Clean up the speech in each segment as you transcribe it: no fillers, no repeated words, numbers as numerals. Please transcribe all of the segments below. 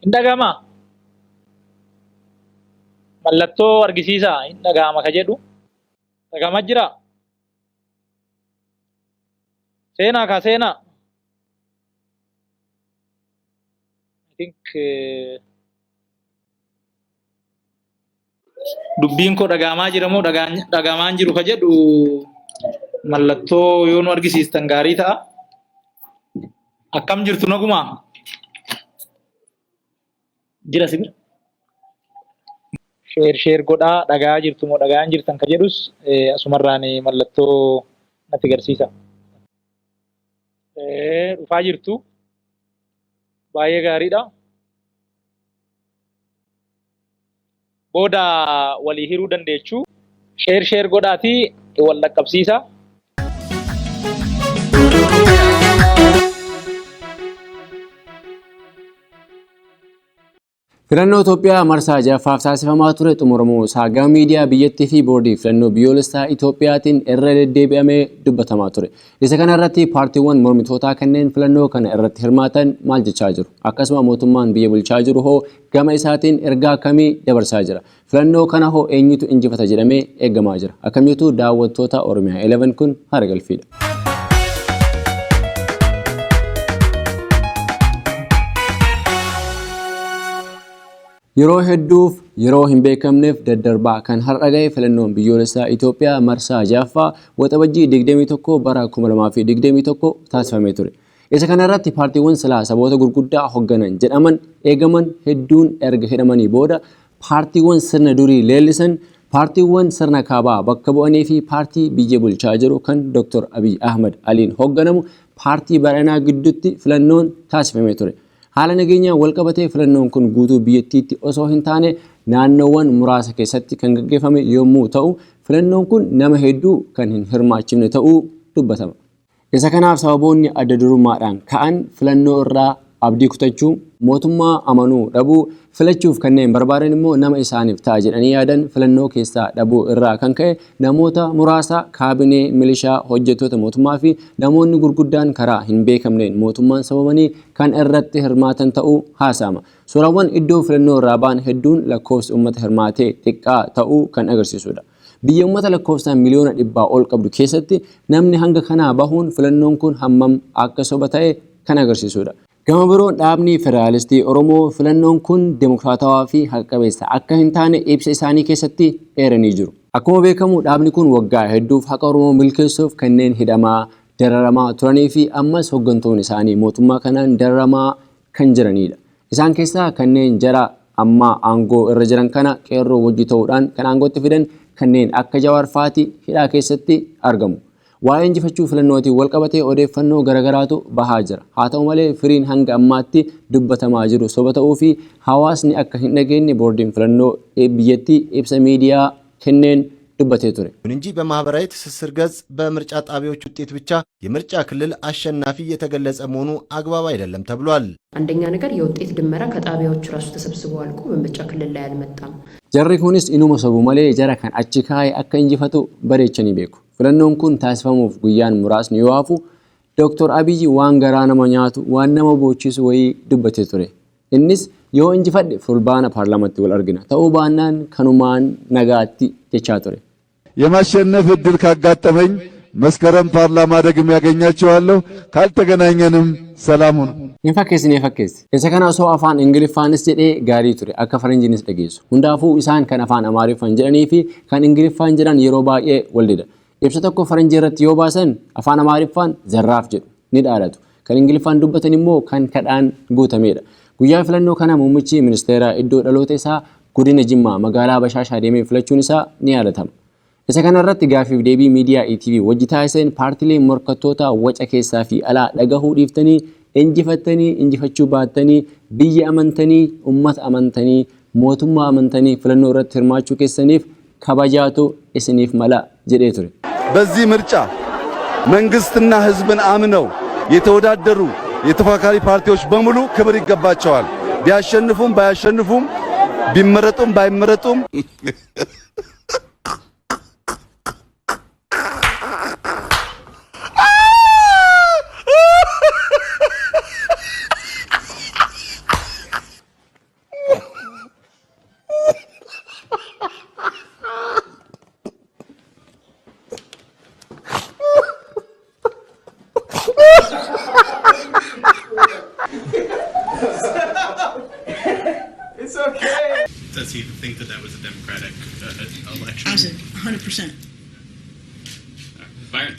Indagama mallattoo argisiisaa indagama ka jedhu dagama jira seenaa ka seenaa I think dubbiin koo dhagahamaa jira moo dhagahamaa jiru ka jedhu mallattoo yoo nu argisiistan gaarii ta'a. Akkam jirtu naguma jira sibira share godhaa dhagaa jirtu moo dhagaan jirtan ka jedhus asumarraan mallattoo natti agarsiisa. Dhufaa jirtu baay'ee gaariidha. Booda walii hiruu dandeechuu share godhaatii wal dhaqqabsiisa. Filannoo Itoophiyaa marsaa ja'affaaf taasifamaa ture xumuramu saagaa miidiyaa biyyattii fi boordii filannoo biyyoolessaa Itoophiyaatiin irra deddeebi'amee dubbatamaa ture. Isa kana irratti paartiiwwan mormitootaa kanneen filannoo kana irratti hirmaatan maal jechaa jiru? Akkasuma mootummaan biyya bulchaa jiru hoo gama isaatiin ergaa akkamii dabarsaa jira? Filannoo kana hoo eenyutu injifata jedhamee eegamaa jira? Akkamitti daawwattoota Oromiyaa 11 kun haara galfiidha. Yeroo hedduuf yeroo hin beekamneef daddarbaa kan har'a ga'e filannoon biyyoolessaa Itoophiyaa marsaa ja'affaa waxabajjii 21 bara 2021 taasifamee ture. Isa kana irratti paartiiwwan silaa saboota gurguddaa hoogganan jedhaman eegaman hedduun erga hidhamanii booda paartiiwwan sirna durii leellisan paartiiwwan sirna kaabaa bakka bu'anii fi paartii biyya bulchaa jiru kan Dr. Abiy Ahmed Aliin hoogganamu paartii badhaadhinaa gidduutti filannoon taasifamee ture. Haala nageenyaa wal qabatee filannoon kun guutuu biyyattiitti osoo hin taane naannoowwan muraasa keessatti kan gaggeeffame yommuu ta'u filannoon kun nama hedduu kan hin hirmaachifne ta'uu dubbatama. Isa kanaaf sababoonni adda durummaadhaan ka'an filannoo irraa abdii kutachuu, mootummaa amanuu dhabuu, filachuuf kanneen barbaadan immoo nama isaaniif ta'a jedhanii yaadan filannoo keessaa dhabuu irraa kan ka'e namoota muraasa kaabinee milishaa hojjettoota mootummaa fi namoonni gurguddaan karaa hin beekamneen mootummaan sababanii kan irratti hirmaatan ta'uu haasa'ama. Suuraawwan iddoo filannoo irraa ba'an hedduun lakkoofsi uummata hirmaatee xiqqaa ta'uu kan agarsiisudha. Biyya uummata lakkoofsaan miliyoona 100 ol qabdu keessatti namni hanga kanaa bahuun filannoon kun hammam akka soba ta'e kan agarsiisudha. Gama biroon dhaabni Federaalistii Oromoo filannoon kun demokraatawaa fi haqa-qabeessa akka hin taane ibsa isaanii keessatti eeranii jiru. Akkuma beekamu dhaabni kun waggaa hedduuf haqa Oromoo milkeessuuf kanneen hidhamaa, dararamaa turanii fi ammas hooggantoonni isaanii mootummaa kanaan dararamaa kan jiranidha. Isaan keessaa kanneen jara amma aangoo irra jiran kana qeerroo wajji ta'uudhaan kan aangootti fidan kanneen akka Jawaar Faatii hidhaa keessatti argamu. Waa'ee injifachuu filannootiin wal qabatee odeeffannoo garagaraatu bahaa jira. Haa ta'u malee firiin hanga ammaatti dubbatamaa jiru soba ta'uu fi hawaasni akka hin dhageenye boordiin filannoo biyyattii ibsa miidiyaa kenneen dubbate ture. እንጂ በማህበራዊ ትስስር ገጽ በምርጫ ጣቢያዎች ውጤት ብቻ የምርጫ ክልል አሸናፊ የተገለጸ መሆኑ አግባብ አይደለም ተብሏል። አንደኛ ነገር የውጤት ድመራ ከጣቢያዎቹ ራሱ ተሰብስቦ አልቆ በምርጫ ክልል ላይ አልመጣም። ጀሪ ኩንስ ኢኑማ ሰቡ ማሌ ጀራ ካን አቺ ካይ አከ እንጂፈቱ በሬቸኒ ቤኩ filannoon kun taasifamuuf guyyaan muraasni yoo hafu Dr. Abiy waan garaa nama nyaatu waan nama boochisu wayii dubbatee ture. Innis yoo injifadhe fulbaana paarlaamaatti wal argina ta'uu baannaan kanumaan nagaatti jechaa ture. የማሸነፍ እድል ካጋጠመኝ መስከረም ፓርላማ ደግሜ ያገኛቸዋለሁ ካልተገናኘንም ሰላም ሁኑ። Fakkeessi. Isa kana osoo afaan Ingiliffaanis jedhee gaarii ture akka faranjiinis dhageessu. Hundaafuu isaan kan afaan Amaariffaan jedhanii fi kan Ingiliffaan jedhan yeroo baay'ee wal dida. Ibsa tokko faranjii irratti yoo baasan afaan Amaariffaan zarraaf jedhu ni dhaadatu. Kan Ingiliffaan dubbatan immoo kan kadhaan guutamedha. Guyyaa filannoo kana muummichi ministeera iddoo dhaloota isaa godina Jimmaa magaalaa Bashaashaa deemee filachuun isaa ni yaadatama. Isa kana irratti gaafiif deebii miidiyaa ETV wajji taasisan paartiileen morkattoota waca keessaa fi alaa dhagahuu dhiiftanii injifattanii injifachuu baattanii biyya amantanii ummata amantanii mootummaa amantanii filannoo irratti hirmaachuu keessaniif kabajaatu isiniif mala jedhee ture. በዚህ ምርጫ መንግስትና ህዝብን አምነው የተወዳደሩ የተፎካካሪ ፓርቲዎች በሙሉ ክብር ይገባቸዋል። ቢያሸንፉም ባያሸንፉም ቢመረጡም ባይመረጡም you think that that was a democratic election? I said 100%. Fire.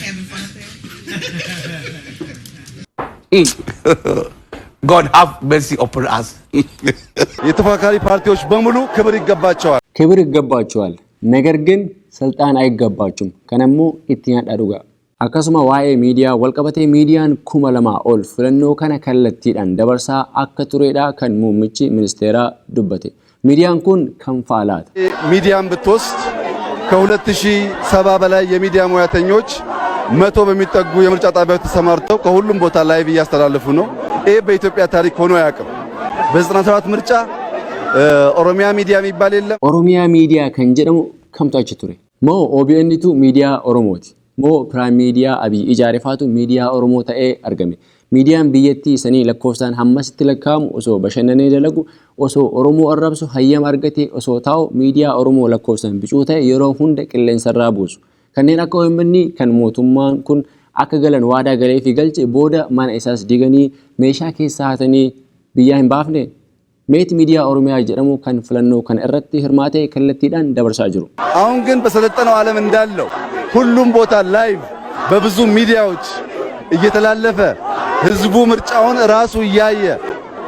Having fun up there? God have mercy upon us. የተፎካካሪ ፓርቲዎች በሙሉ ክብር ይገባቸዋል። ክብር ይገባቸዋል። ነገር ግን ስልጣን አይገባችሁም። ከነሞ ኢትኛዳ ዱጋ አከሱማ ዋኤ ሚዲያ ወልቀበቴ ሚዲያን ኩመለማ ኦል ፍለኖ ከነ ከለቲዳን ደበርሳ አከቱሬዳ ከን ሙምቺ ሚኒስቴራ ዱበቴ ሚዲያን ኩን ከንፋላት ሚዲያን ብትወስድ ከ2070 በላይ የሚዲያ ሙያተኞች 100 በሚጠጉ የምርጫ ጣቢያዎች ተሰማርተው ከሁሉም ቦታ ላይቭ እያስተላለፉ ነው። ይሄ በኢትዮጵያ ታሪክ ሆኖ አያውቅም። በ97 ምርጫ ኦሮሚያ ሚዲያ የሚባል የለም። ኦሮሚያ ሚዲያ ከንጀደሙ ከምታች ቱሬ ሞ ኦቢኤንቱ ሚዲያ ኦሮሞቲ ሞ ፕራይም ሚዲያ አብይ ኢጃሪፋቱ ሚዲያ ኦሮሞ ታኤ አርገሜ ሚዲያን ቢየቲ ሰኒ ለኮስታን ሐመስት ለካሙ ኦሶ በሸነኔ ደለጉ ኦሶ ኦሮሞ አራብሱ ሀየም አርገቴ ኦሶ ታው ሚዲያ ኦሮሞ ለኮስታን ቢጩተ የሮ ሁንደ ቅሌን ሰራ ቡሱ ከኔን አከው ምኒ ከን ሞቱማን ኩን አከገለን ዋዳ ገሌፊ ገልጭ ቦዳ ማን ኢሳስ ዲገኒ ሜሻ ኬሳተኒ ቢያን ባፍኔ ሜት ሚዲያ ኦሮሚያ ጀደሙ ከን ፍለኖ ከን እረቲ ህርማቴ ከለቲዳን ደበርሳ ጅሩ አሁን ግን በሰለጠነው ዓለም እንዳለው ሁሉም ቦታ ላይቭ በብዙ ሚዲያዎች እየተላለፈ ህዝቡ ምርጫውን ራሱ እያየ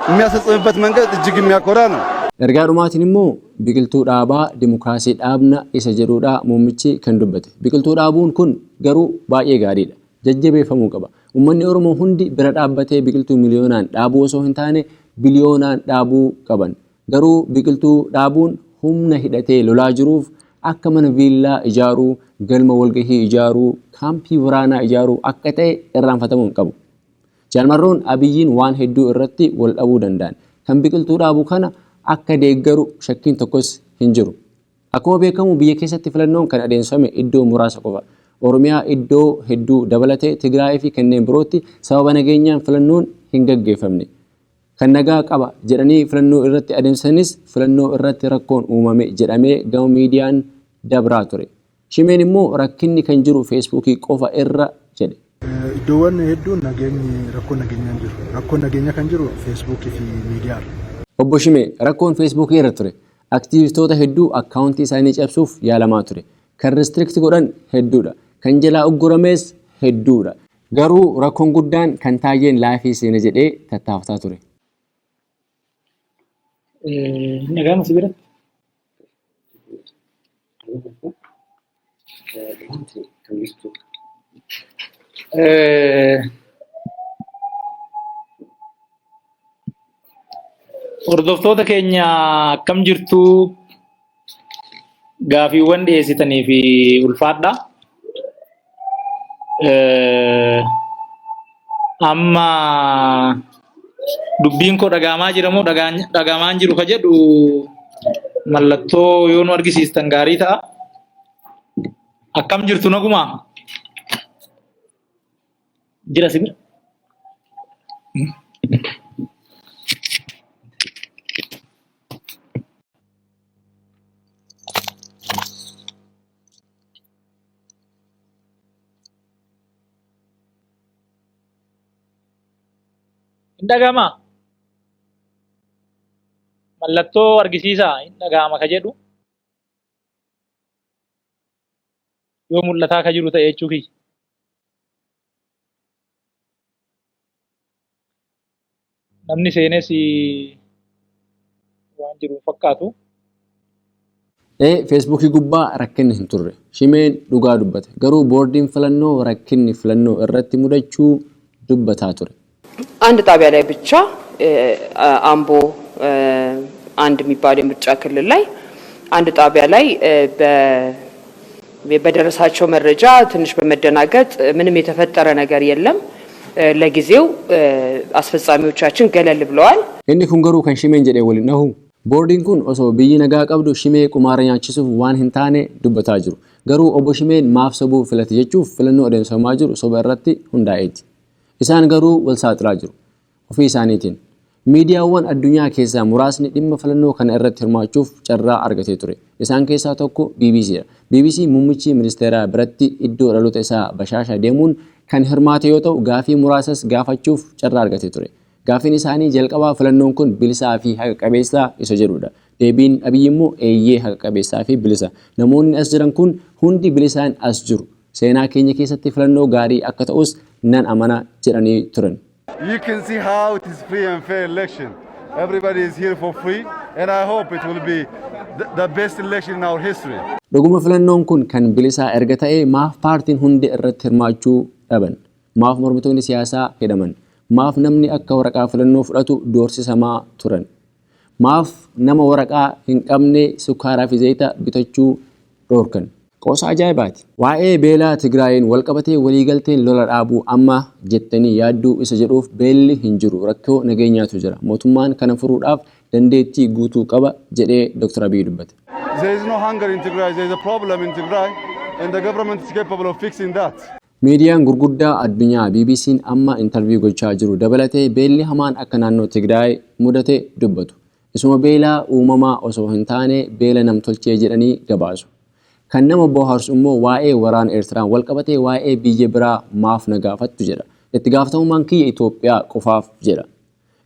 የሚያስፈጽምበት መንገድ እጅግ የሚያኮራ ነው። እርጋዱማቲንሞ ቢቅልቱ ዳባ ዲሞክራሲ ዳብና ኢሰጀዱዳ ሙምቺ ከንዱበት ቢቅልቱ ዳቡን ኩን ገሩ ባዬ ጋሪዳ ጀጀቤፈሙ ቀባ ኡመኒ ኦሮሞ ሁንዲ ብረዳበቴ ቢቅልቱ ሚሊዮናን ዳቡ ወሶ ህንታኔ ቢሊዮናን ዳቡ ቀበን ገሩ ቢቅልቱ ዳቡን ሁምነ ሂደቴ ሎላ ጅሩፍ አከመን ቪላ ኢጃሩ ገልመ ወልገሂ ኢጃሩ ካምፒ ወራና ኢጃሩ አቀቴ እራንፈተሙን ቀቡ ጃልመሮን አብይን ዋን ሄዱ እረቲ ወልአቡ ደንዳን ከን ቢቅልቱ ዳቡ ከና አከ ደገሩ ሸኪን ተኮስ hinjiru akkuma beekamu biyya keessatti filannoon kan adeemsifame iddoo muraasa qofa oromiyaa iddoo hedduu dabalatee tigraay fi kanneen birootti sababa nageenyaan filannoon hin gaggeeffamne kan nagaa qaba jedhanii filannoo irratti adeemsanis filannoo irratti rakkoon uumame jedhamee gama miidiyaan dabraa ture shimeen immoo rakkinni kan jiru feesbuukii qofa irra jedhe iddoowwan hedduun nageenyi rakkoon nageenyaan jiru rakkoon nageenya kan jiru feesbuukii fi miidiyaa obbo Shimee rakkoon feesbuukii irra ture aktivistoota hedduu akkaawuntii isaanii cabsuuf yaalamaa ture kan restrict godhan hedduudha kan jalaa ugguramees hedduudha garuu rakkoon guddaan kan taayeen laafii seena jedhee tattaaftaa ture nagama sibira hordoftoota keenya akkam jirtu gaafiiwwan dhiyeessitanii fi ulfaadha amma dubbiin koo dhagahamaa jiramoo dhagahamaan jiru ka jedhu mallattoo yoo nu argisiistan gaarii ta'a akkam jirtu naguma jira sibira indagama mallattoo argisiisa indagama ka jedhu yoo mul'ataa ka jiru ta'e jechuu kiyya namni seenes waan jiru fakkaatu feesbuukii gubbaa rakkinni hin turre shimeen dhugaa dubbate garuu boordiin filannoo rakkinni filannoo irratti mudachuu dubbataa ture አንድ ጣቢያ ላይ ብቻ አምቦ አንድ የሚባል የምርጫ ክልል ላይ አንድ ጣቢያ ላይ በደረሳቸው መረጃ ትንሽ በመደናገጥ ምንም የተፈጠረ ነገር የለም ለጊዜው አስፈጻሚዎቻችን ገለል ብለዋል እንዴ ኩንገሩ ከን ሽሜን ጀዴ ወሊ ነው ቦርዲን ኩን ኦሶ ብይ ነጋ ቀብዶ ሽሜ ቁማረኛችሱፍ ዋን hintaane dubbataa jiru garuu obbo Shimeen maafsabu filate jechuuf filannoo adeemsifamaa jiru soba irratti hundaa'eeti isaan garuu wal saaxilaa jiru ofii isaaniitiin miidiyaawwan addunyaa keessaa muraasni dhimma filannoo kana irratti hirmaachuuf carraa argatee ture isaan keessaa tokko BBC muummichi ministeeraa biratti iddoo dhaloota isaa bashaasha deemuun kan hirmaate yoo ta'u gaafii muraasas gaafachuuf carraa argatee ture Gaafiin isaanii jalqabaa filannoon kun bilisaa fi haqa qabeessaa isa jedhudha. Deebiin Abiyyi immoo eeyyee haqa qabeessaa fi bilisa. Namoonni as jiran kun hundi bilisaan as jiru. Seenaa keenya keessatti filannoo gaarii akka ta'us nan amana jedhanii turan. You can see how it is free and fair election. Everybody is here for free and I hope it will be the best election in our history. Dhuguma filannoon kun kan bilisaa erga ta'ee maaf paartiin hundi irratti hirmaachuu dhaban? Maaf mormitoonni siyaasaa hidhaman? Maaf namni akka waraqaa filannoo fudhatu doorsisamaa turan? Maaf nama waraqaa hin qabne sukkaaraa fi zayita bitachuu dhoorkan? Qoosa ajaa'ibaati. Waa'ee beelaa Tigraayin walqabatee waliigalteen lola dhaabuu amma jettanii yaadduu isa jedhuuf beelli hin jiru. Rakkoo nageenyaatu jira. Mootummaan kana furuudhaaf dandeettii guutuu qaba jedhee Dr. Abiy dubbate. There is no hunger in Tigray. There is a problem in Tigray and the government is capable of fixing that. Miidiyaan gurguddaa addunyaa BBC'n amma intarviyuu gochaa jiru dabalatee beelli hamaan akka naannoo Tigraay mudate dubbatu. Isuma beelaa uumamaa osoo hin taane beela namtolchee jedhanii gabaasu. Kan nama bohaarsu immoo waa'ee waraana Eertiraan walqabatee waa'ee biyya biraa maaf na gaafattu jedha. Itti gaafatamummaan kiyya Itoophiyaa qofaaf jedha.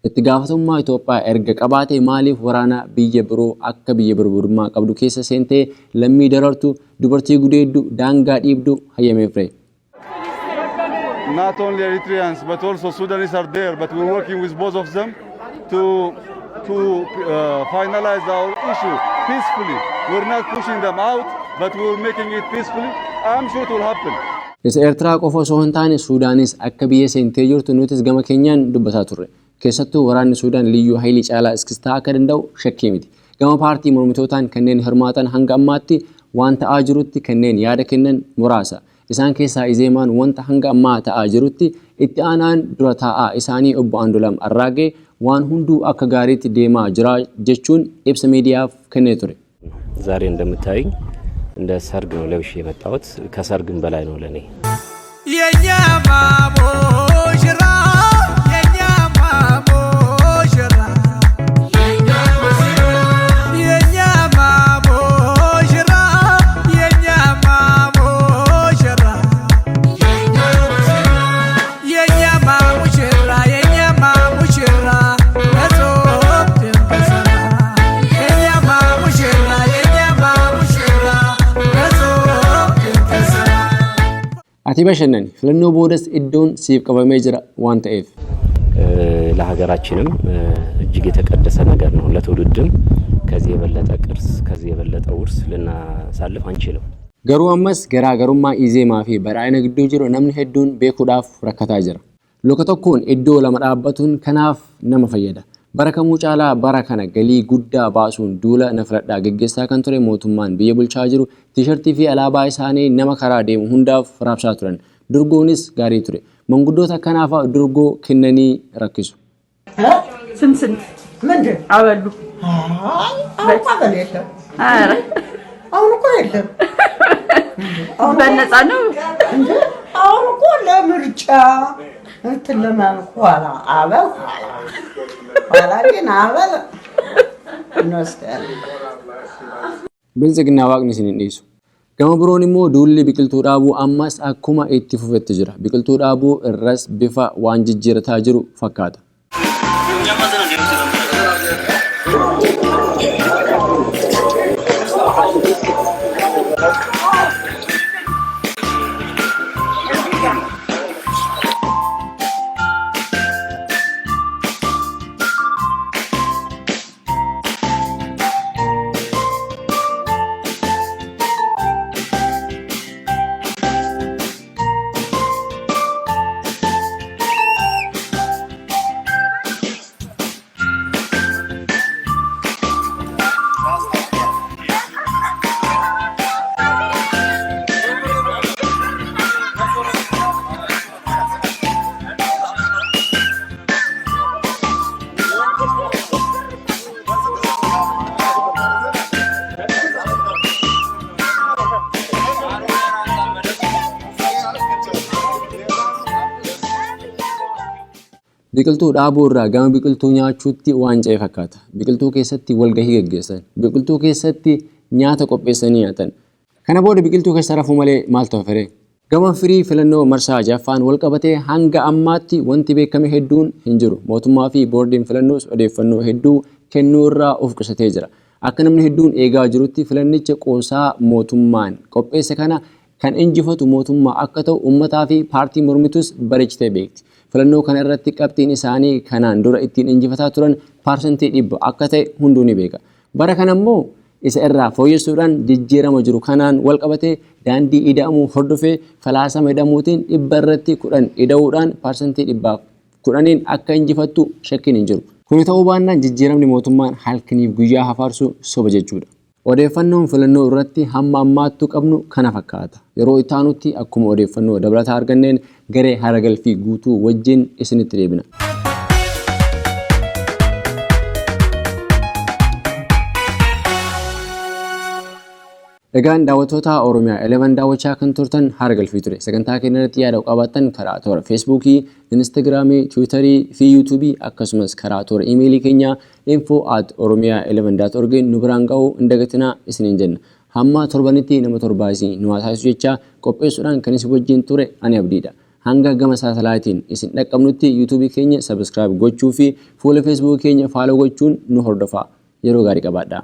Itti gaafatamummaa Itoophiyaa erga qabaatee maaliif waraana biyya biroo akka biyya birmadummaa qabdu keessa seentee lammii darartu dubartii gudeeddu daangaa dhiibdu hayyameef ree. Not only Eritreans but also Sudanese are there, but we're working with both of them to finalize our issue peacefully. We're not pushing them out, but we're making it peacefully. I'm sure it will happen. Isa Eertiraa qofa osoo hin taane Suudaanis akka biyya seentee jirtu nutis gama keenyaan dubbataa turre. Keessattuu waraanni Suudaan liyyuu haylii caalaa iskistaa akka danda'u shakkii miti. Gama paartii mormitootaan kanneen hirmaatan hanga ammaatti waan ta'aa jirutti kanneen yaada kennan muraasa. Isaan keessaa Izeemaan wanta hanga ammaa ta'aa jirutti itti aanaan dura taa'aa isaanii obbo Andu'aalam Arraagee waan hunduu akka gaariitti deemaa jira jechuun ibsa miidiyaaf kennee ture. ዛሬ እንደምታዩኝ እንደ ሰርግ ነው ለብሼ የመጣሁት ከሰርግም በላይ ነው ለኔ የኛ ማሞሽራ የኛ ማሞሽራ የኛ ማሞሽራ የኛ ማሞሽራ የኛ ማሞሽራ የኛ ማሞሽራ Ati bashannani filannoo boodas iddoon siif qabamee jira waan ta'eef ለሀገራችንም እጅግ የተቀደሰ ነገር ነው ለትውልድም ከዚህ የበለጠ ቅርስ ከዚህ የበለጠ ውርስ ልናሳልፍ አንችልም garuu ammas garaagarummaa Izeemaa fi badhaadhina gidduu jiru namni hedduun beekuudhaaf rakkataa jira loka tokkoon iddoo lama dhaabbatuun kanaaf nama fayyada bara kamuu caalaa bara kana galii guddaa baasuun duula na filadhaa geggeessaa kan ture mootummaan biyya bulchaa jiru tiishartii fi alaabaa isaanii nama karaa deemu hundaaf raabsaa turan durgoonis gaarii ture manguddoota kanaaf durgoo kennanii rakkisu ስንት ምንድን አበሉ አበል የለም ኧረ አሁን እኮ የለም አሁን በነፃ ነው እንዴ አሁን እኮ ለምርጫ እንትን ለማለት ኋላ አበል ኋላ ግን አበል እንወስዳለን biltsiginaa waaqni isin hin dhiisu gama biroon immoo duulli biqiltuu dhaabuu ammas akkuma itti fufetti jira biqiltuu dhaabuu irras bifa waan jijjiirataa jiru fakkaata biqiltuu dhaabuu irraa gama biqiltuu nyaachuutti waan ce'e fakkaata. Biqiltuu keessatti walgahii gaggeessan, biqiltuu keessatti nyaata qopheessanii nyaatan. Kana booda biqiltuu keessa rafuu malee maal ta'u fere? Gama firii filannoo marsaa jaffaan wal qabatee hanga ammaatti wanti beekame hedduun hin jiru. Mootummaa fi boordiin filannoos odeeffannoo hedduu kennuu irraa of qusatee jira. Akka namni hedduun eegaa jirutti filannicha qoosaa mootummaan qopheesse kana kan injifatu mootummaa akka ta'u uummataa fi paartii mormituus bareechitee beekti. Filannoo kana irratti qabxiin isaanii kanaan dura ittiin injifataa turan parsantii 100 akka ta'e hunduu ni beeka. Bara kana immoo isa irraa fooyyessuudhaan jijjiirama jiru kanaan wal qabatee daandii ida'amuu hordofee falaasama ida'amuutiin 100 irratti 10 ida'uudhaan parsantii 10 akka injifattu shakkiin hin jiru. Kun ta'uu baannaan jijjiiramni mootummaan halkaniif guyyaa hafaarsu soba jechuudha. Odeeffannoon filannoo irratti hamma ammaattu qabnu kana fakkaata. Yeroo itti aanutti akkuma odeeffannoo dabalataa arganneen garee haragalfii guutuu wajjin isinitti deebina. Egaan daawwattoota Oromiyaa 11 daawwachaa kan turtan haragalfii ture. Sagantaa keenya irratti yaada qabaattan karaa toora Feesbuukii, Instagiraamii, Tiwiitarii fi Yuutuubii akkasumas karaa toora iimeelii keenya info@oromia11.org nu biraan ga'uu hin dagatinaa isiniin jenna. Hamma torbanitti nama torbaasii nu haasa'u jecha qopheessuudhaan kan isin wajjin ture ani abdiidha. Hanga gama saatalaayitiin isin dhaqqabnutti yuutuubii keenya sabiskiraayib gochuu fi fuula feesbuukii keenya faaloo gochuun nu hordofaa. Yeroo gaarii qabaadhaa.